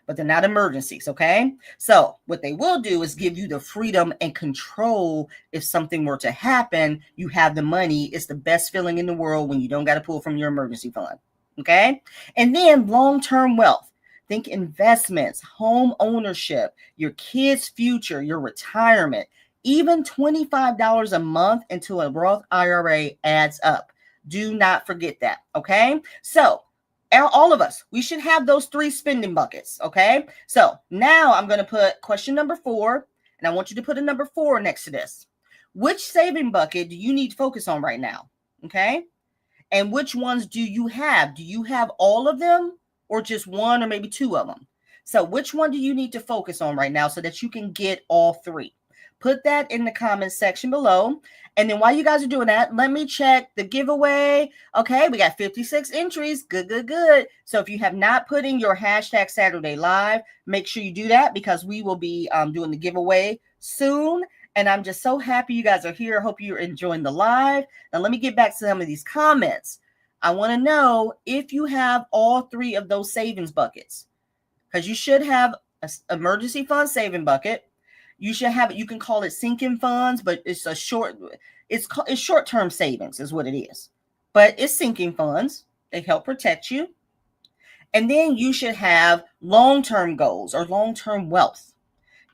but they're not emergencies, okay? So what they will do is give you the freedom and control. If something were to happen, you have the money. It's the best feeling in the world when you don't got to pull from your emergency fund, okay? And then long-term wealth. Think investments, home ownership, your kids' future, your retirement. Even $25 a month into a Roth IRA adds up. Do not forget that, okay? So all of us, we should have those 3 spending buckets, okay? So now I'm going to put question number 4, and I want you to put a number 4 next to this. Which saving bucket do you need to focus on right now, okay? And which ones do you have? Do you have all of them or just 1 or maybe 2 of them? So which one do you need to focus on right now so that you can get all 3? Put that in the comments section below. And then while you guys are doing that, let me check the giveaway. Okay, we got 56 entries. Good, good, good. So if you have not put in your hashtag Saturday Live, make sure you do that because we will be doing the giveaway soon. And I'm just so happy you guys are here. I hope you're enjoying the live. Now let me get back to some of these comments. I want to know if you have all 3 of those savings buckets, because you should have an emergency fund saving bucket. You should have it. You can call it sinking funds, but it's short-term savings is what it is. But it's sinking funds. They help protect you. And then you should have long-term goals or long-term wealth,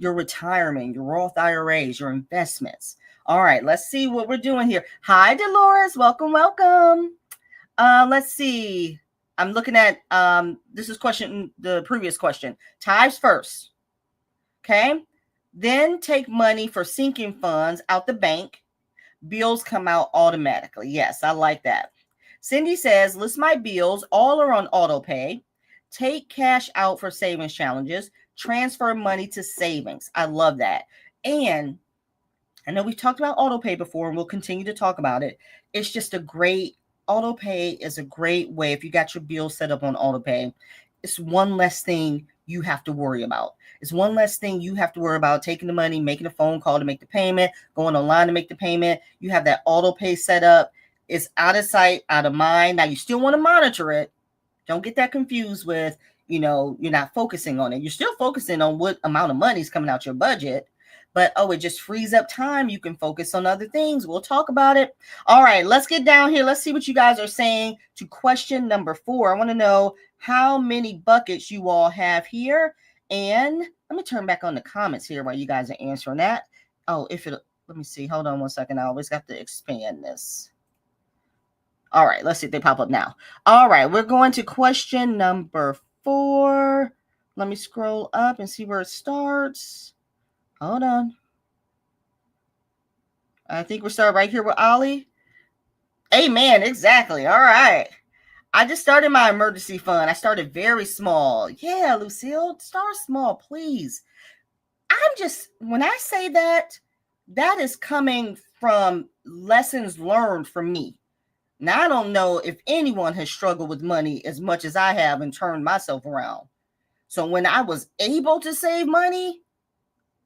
your retirement, your Roth IRAs, your investments. All right, let's see what we're doing here. Hi, Dolores. Welcome, welcome. Let's see. I'm looking at this is the previous question. Tithes first. Okay. Then take money for sinking funds out the bank. Bills come out automatically. Yes, I like that. Cindy says, list my bills. All are on auto pay. Take cash out for savings challenges. Transfer money to savings. I love that. And I know we've talked about auto pay before, and we'll continue to talk about it. It's just auto pay is a great way. If you got your bills set up on auto pay, it's one less thing you have to worry about. It's one less thing you have to worry about, taking the money, making a phone call to make the payment, going online to make the payment. You have that auto pay set up. It's out of sight, out of mind. Now, you still want to monitor it. Don't get that confused with, you're not focusing on it. You're still focusing on what amount of money is coming out your budget, But it just frees up time. You can focus on other things. We'll talk about it. All right, let's get down here. Let's see what you guys are saying to question number 4. I want to know how many buckets you all have here. And let me turn back on the comments here while you guys are answering that. Let me see. Hold on one second. I always got to expand this. All right, let's see if they pop up now. All right, we're going to question number 4. Let me scroll up and see where it starts. Hold on. I think we'll start right here with Ollie. Amen. Exactly. All right. I just started my emergency fund. I started very small. Yeah, Lucille, start small, please. When I say that, that is coming from lessons learned from me. Now, I don't know if anyone has struggled with money as much as I have and turned myself around. So when I was able to save money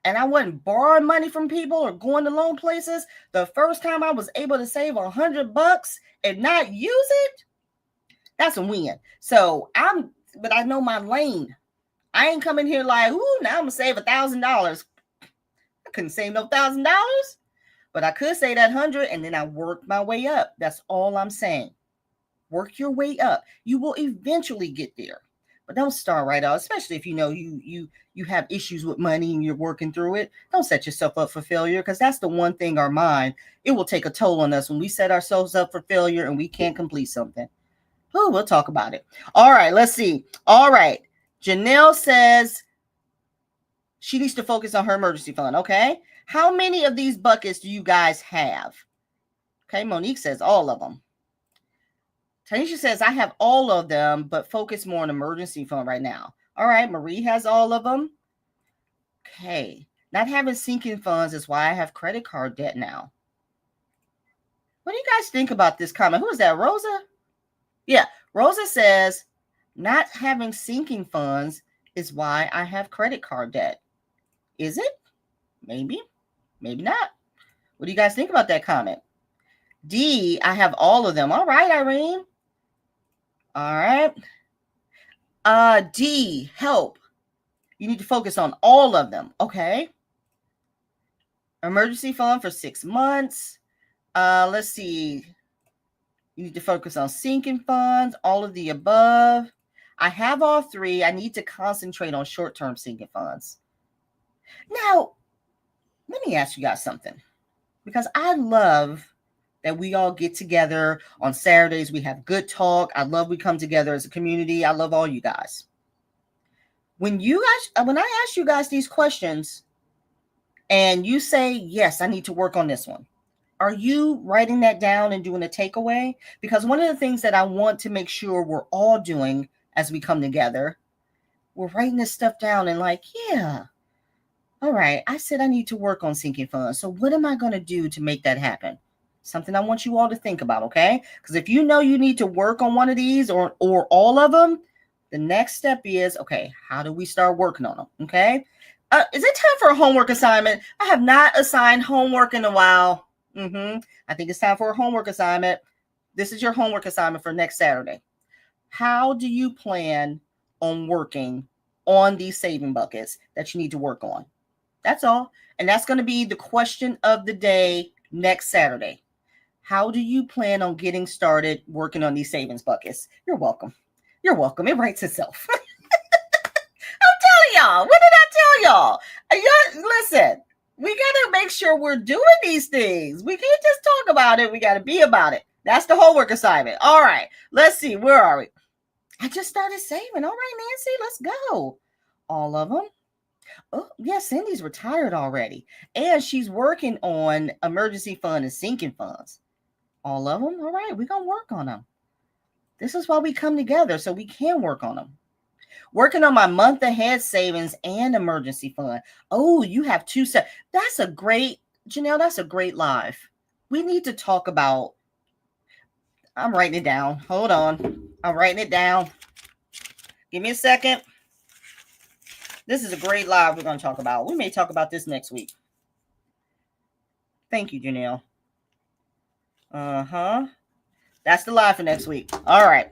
and I wasn't borrowing money from people or going to loan places, the first time I was able to save $100 and not use it, that's a win. But I know my lane. I ain't coming here like, ooh, now I'm going to save $1,000. I couldn't save no $1,000, but I could say that 100 and then I worked my way up. That's all I'm saying. Work your way up. You will eventually get there. But don't start right out, especially if you know you have issues with money and you're working through it. Don't set yourself up for failure, because that's the one thing our mind, it will take a toll on us when we set ourselves up for failure and we can't complete something. Oh, we'll talk about it. All right, let's see. All right. Janelle says she needs to focus on her emergency fund. Okay. How many of these buckets do you guys have? Okay. Monique says all of them. Tanisha says, I have all of them, but focus more on emergency fund right now. All right. Marie has all of them. Okay. Not having sinking funds is why I have credit card debt now. What do you guys think about this comment? Who is that? Rosa? Yeah. Rosa says, not having sinking funds is why I have credit card debt. Is it? Maybe. Maybe not. What do you guys think about that comment? D, I have all of them. All right, Irene. All right. D, help. You need to focus on all of them. Okay. Emergency fund for 6 months. Let's see. You need to focus on sinking funds, all of the above. I have all 3. I need to concentrate on short-term sinking funds. Now, let me ask you guys something, because I love that we all get together on Saturdays. We have good talk. I love we come together as a community. I love all you guys. When I ask you guys these questions and you say, yes, I need to work on this one, are you writing that down and doing a takeaway? Because one of the things that I want to make sure we're all doing as we come together, we're writing this stuff down and like, yeah, all right, I said I need to work on sinking funds. So what am I going to do to make that happen? Something I want you all to think about, okay? Because if you know you need to work on one of these or all of them, the next step is, okay, how do we start working on them, okay? Is it time for a homework assignment? I have not assigned homework in a while. I think it's time for a homework assignment. This is your homework assignment for next Saturday. How do you plan on working on these saving buckets that you need to work on? That's all. And that's going to be the question of the day next Saturday. How do you plan on getting started working on these savings buckets? You're welcome. You're welcome. It writes itself. I'm telling y'all. What did I tell y'all? Listen, we got to make sure we're doing these things. We can't just talk about it. We got to be about it. That's the homework assignment. All right. Let's see. Where are we? I just started saving. All right, Nancy, let's go. All of them. Oh, yeah, Cindy's retired already. And she's working on emergency fund and sinking funds. All of them. All right, we're going to work on them. This is why we come together, so we can work on them. Working on my month ahead savings and emergency fund. Oh, you have 2 sets. That's a great, Janelle, that's a great live. We need to talk about, I'm writing it down. Hold on. I'm writing it down. Give me a second. This is a great live we're going to talk about. We may talk about this next week. Thank you, Janelle. That's the live for next week. All right.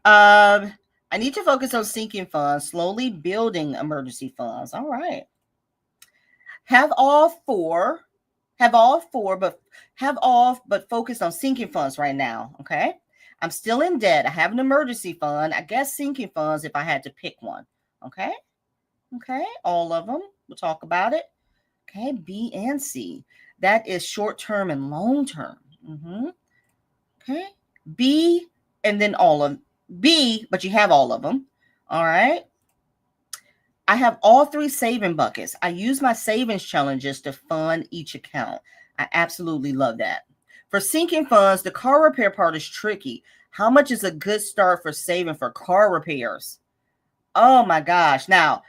I need to focus on sinking funds, slowly building emergency funds. All right. Have all four, but focus on sinking funds right now. Okay. I'm still in debt. I have an emergency fund. I guess sinking funds if I had to pick one. Okay. Okay. All of them. We'll talk about it. Okay. B and C. That is short term and long term. Okay. B and then all of B, but you have all of them. All right. I have all three saving buckets. I use my savings challenges to fund each account. I absolutely love that. For sinking funds, the car repair part is tricky. How much is a good start for saving for car repairs? Oh my gosh. Now,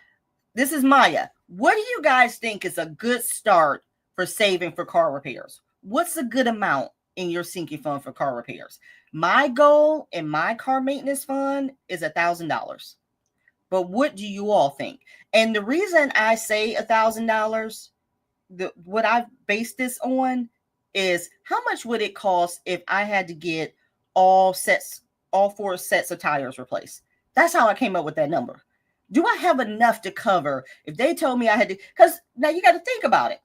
this is Maya. What do you guys think is a good start for saving for car repairs? What's a good amount in your sinking fund for car repairs? My goal in my car maintenance fund is $1,000. But what do you all think? And the reason I say $1,000, what I've based this on is how much would it cost if I had to get all four sets of tires replaced? That's how I came up with that number. Do I have enough to cover if they told me I had to? Because now you got to think about it.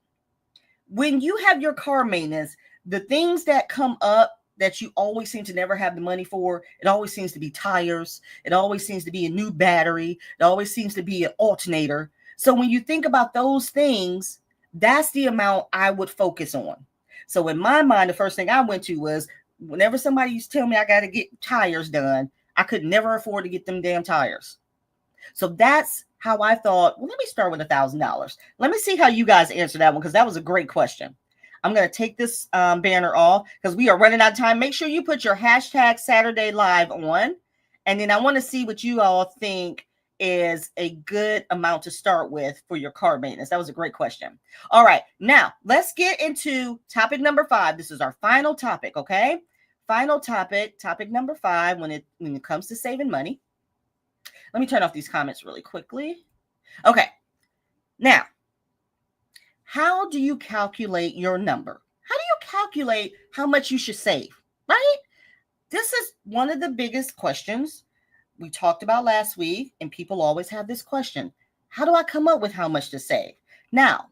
When you have your car maintenance, the things that come up that you always seem to never have the money for, it always seems to be tires. It always seems to be a new battery. It always seems to be an alternator. So when you think about those things, that's the amount I would focus on. So in my mind, the first thing I went to was whenever somebody used to tell me I got to get tires done, I could never afford to get them damn tires. So that's how I thought, well, let me start with $1,000. Let me see how you guys answer that one, because that was a great question. I'm going to take this banner off because we are running out of time. Make sure you put your hashtag Saturday Live on. And then I want to see what you all think is a good amount to start with for your car maintenance. That was a great question. All right. Now, let's get into topic number 5. This is our final topic, okay? Final topic number 5 when it comes to saving money. Let me turn off these comments really quickly. Okay. Now, how do you calculate your number? How do you calculate how much you should save, right? This is one of the biggest questions we talked about last week, and people always have this question. How do I come up with how much to save? Now,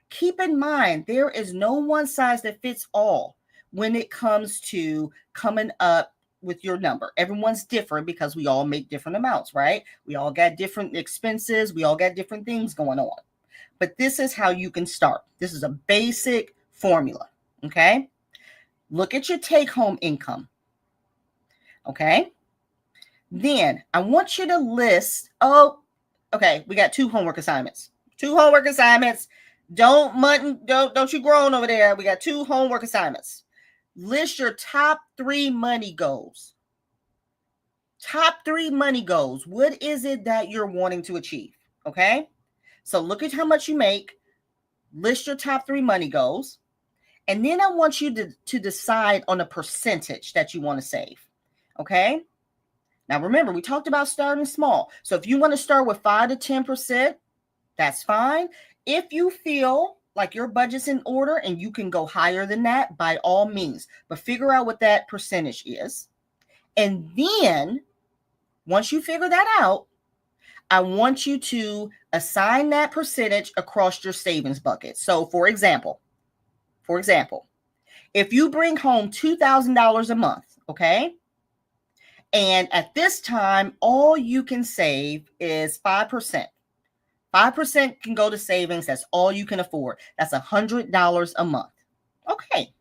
keep in mind, there is no one size that fits all when it comes to coming up with your number. Everyone's different because we all make different amounts, right? We all got different expenses. We all got different things going on. But this is how you can start. This is a basic formula, okay? Look at your take-home income, okay? Then I want you to list, we got 2 homework assignments. 2 homework assignments. Don't you groan over there. We got 2 homework assignments. List your top 3 money goals. Top 3 money goals. What is it that you're wanting to achieve, okay? So look at how much you make, list your top 3 money goals, and then I want you to decide on a percentage that you want to save, okay? Now remember, we talked about starting small. So if you want to start with 5 to 10%, that's fine. If you feel like your budget's in order and you can go higher than that, by all means, but figure out what that percentage is. And then once you figure that out, I want you to assign that percentage across your savings bucket. So for example, if you bring home $2,000 a month, okay? And at this time, all you can save is 5%. 5% can go to savings. That's all you can afford. That's $100 a month. Okay,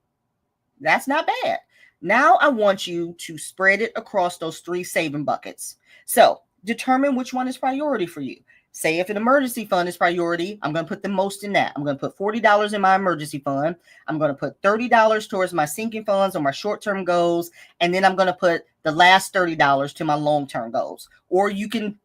that's not bad. Now I want you to spread it across those 3 saving buckets. So determine which one is priority for you. Say if an emergency fund is priority, I'm going to put the most in that. I'm going to put $40 in my emergency fund. I'm going to put $30 towards my sinking funds or my short-term goals. And then I'm going to put the last $30 to my long-term goals. Or you can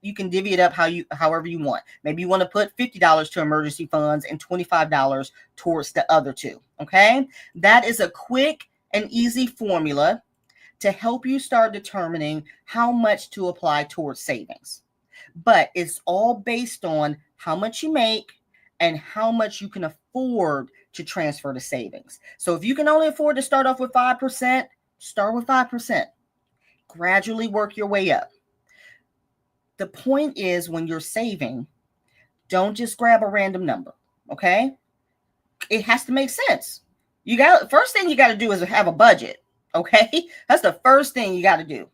divvy it up however you want. Maybe you want to put $50 to emergency funds and $25 towards the other 2. Okay. That is a quick and easy formula to help you start determining how much to apply towards savings. But it's all based on how much you make and how much you can afford to transfer to savings. So if you can only afford to start off with 5%, start with 5%. Gradually work your way up. The point is, when you're saving, don't just grab a random number. Okay. It has to make sense. First thing you got to do is have a budget. Okay. That's the first thing you got to do.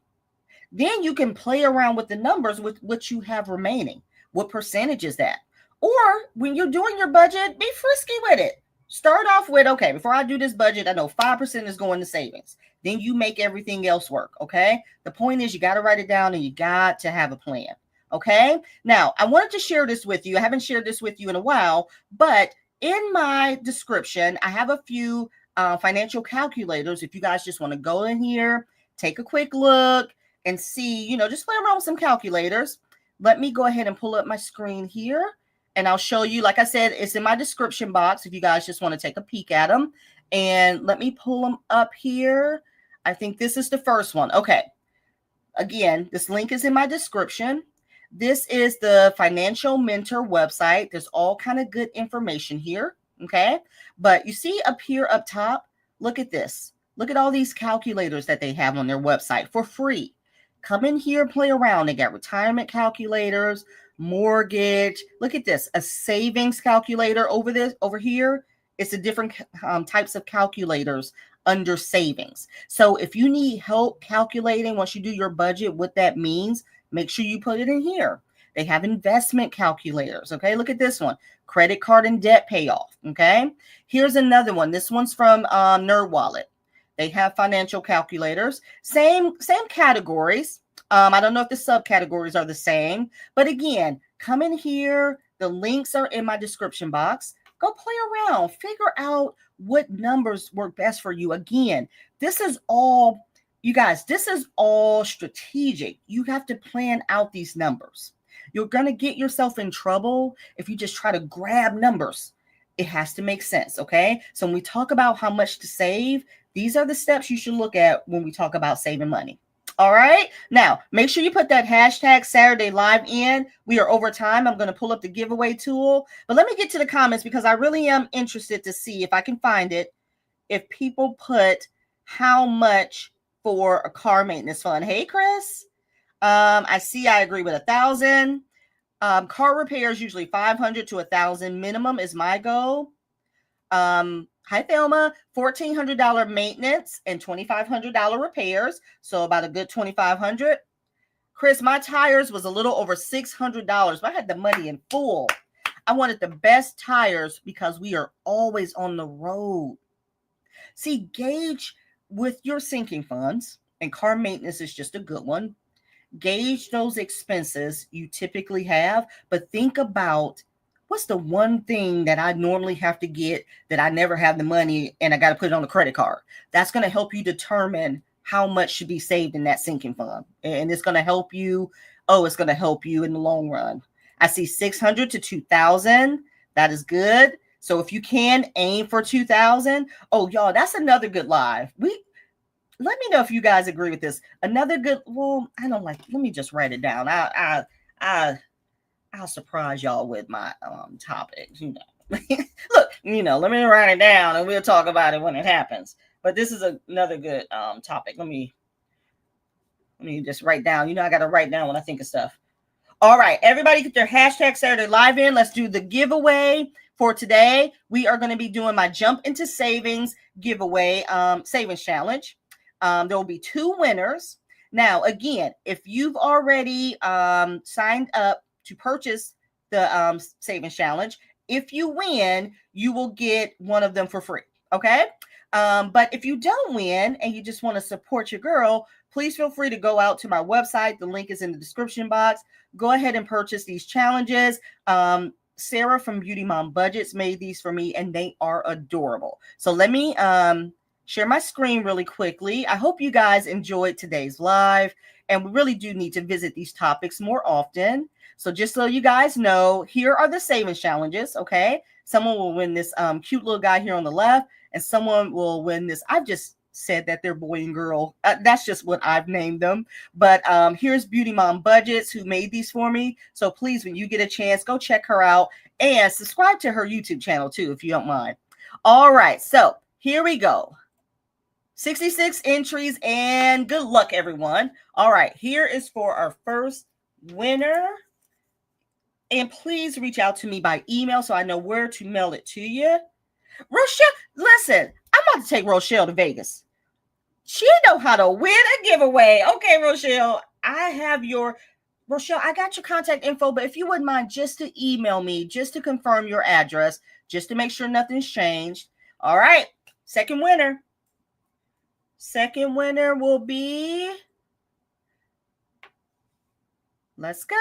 Then you can play around with the numbers with what you have remaining. What percentage is that? Or when you're doing your budget, be frisky with it. Start off with, okay, before I do this budget, I know 5% is going to savings. Then you make everything else work, okay? The point is you got to write it down and you got to have a plan, okay? Now, I wanted to share this with you. I haven't shared this with you in a while, but in my description, I have a few financial calculators. If you guys just want to go in here, take a quick look, and see, just play around with some calculators. Let me go ahead and pull up my screen here and I'll show you. Like I said, it's in my description box if you guys just want to take a peek at them. And let me pull them up here. I think this is the first one. Okay. Again, this link is in my description. This is the Financial Mentor website. There's all kind of good information here. Okay. But you see up here up top, look at this. Look at all these calculators that they have on their website for free. Come in here, play around. They got retirement calculators, mortgage. Look at this, a savings calculator over here. It's the different types of calculators under savings. So if you need help calculating once you do your budget, what that means, make sure you put it in here. They have investment calculators. Okay, look at this one, credit card and debt payoff. Okay, here's another one. This one's from NerdWallet. They have financial calculators, same categories. I don't know if the subcategories are the same, but again, come in here. The links are in my description box. Go play around, figure out what numbers work best for you. Again, this is all, you guys, this is all strategic. You have to plan out these numbers. You're going to get yourself in trouble if you just try to grab numbers. It has to make sense, okay? So when we talk about how much to save, these are the steps you should look at when we talk about saving money. All right. Now, make sure you put that hashtag Saturday Live in. We are over time. I'm going to pull up the giveaway tool. But let me get to the comments because I really am interested to see if I can find it. If people put how much for a car maintenance fund. Hey, Chris. I see. I agree with 1,000. Car repairs usually 500 to 1,000 minimum is my goal. Hi, Thelma. $1,400 maintenance and $2,500 repairs. So about a good $2,500. Chris, my tires was a little over $600, but I had the money in full. I wanted the best tires because we are always on the road. See, gauge with your sinking funds, and car maintenance is just a good one. Gauge those expenses you typically have, but think about what's the one thing that I normally have to get that I never have the money and I got to put it on a credit card. That's going to help you determine how much should be saved in that sinking fund. And it's going to help you. Oh, it's going to help you in the long run. I see 600 to 2,000. That is good. So if you can aim for 2,000. Oh, y'all, that's another good live. Let me know if you guys agree with this. Another good, well, I don't like, let me just write it down. I'll surprise y'all with my topics, Look, let me write it down and we'll talk about it when it happens. But this is another good topic. Let me just write down. I got to write down when I think of stuff. All right, everybody get their hashtag Saturday Live in. Let's do the giveaway for today. We are going to be doing my Jump into Savings giveaway savings challenge. There will be 2 winners. Now, again, if you've already signed up to purchase the savings challenge, if you win, you will get one of them for free. Okay. But if you don't win and you just want to support your girl, please feel free to go out to my website. The link is in the description box. Go ahead and purchase these challenges. Sarah from Beauty Mom Budgets made these for me and they are adorable. So let me share my screen really quickly. I hope you guys enjoyed today's live, and we really do need to visit these topics more often. So just so you guys know, here are the savings challenges, okay? Someone will win this cute little guy here on the left, and someone will win this. I've just said that they're boy and girl. That's just what I've named them. But here's Beauty Mom Budgets who made these for me. So please, when you get a chance, go check her out and subscribe to her YouTube channel too, if you don't mind. All right, so here we go. 66 entries and good luck, everyone. All right, here is for our first winner. And please reach out to me by email so I know where to mail it to you. Rochelle, listen, I'm about to take Rochelle to Vegas. She know how to win a giveaway. Okay, Rochelle, Rochelle, I got your contact info, but if you wouldn't mind just to email me, just to confirm your address, just to make sure nothing's changed. All right, second winner. Second winner will be, let's go.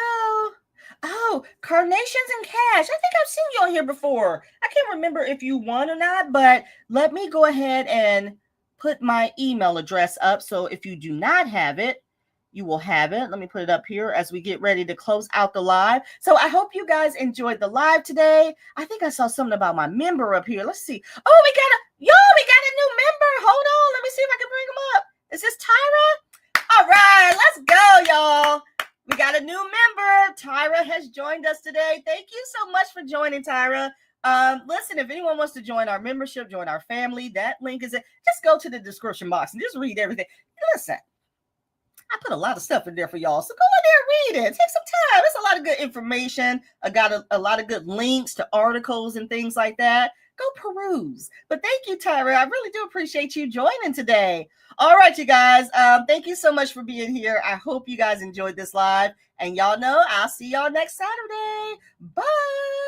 Oh, Carnations and Cash. I think I've seen you on here before. I can't remember if you won or not, but let me go ahead and put my email address up. So if you do not have it, you will have it. Let me put it up here as we get ready to close out the live. So I hope you guys enjoyed the live today. I think I saw something about my member up here. Let's see. Oh, we got a new member. Hold on. Let me see if I can bring him up. Is this Tyra? All right, let's go, y'all. We got a new member. Tyra has joined us today. Thank you so much for joining, Tyra. Listen, if anyone wants to join our membership, join our family, that link is it. Just go to the description box and just read everything. Listen, I put a lot of stuff in there for y'all, so go in there and read it. Take some time. It's a lot of good information. I got a lot of good links to articles and things like that. Go peruse. But thank you, Tyra. I really do appreciate you joining today. All right, you guys. Thank you so much for being here. I hope you guys enjoyed this live. And y'all know I'll see y'all next Saturday. Bye.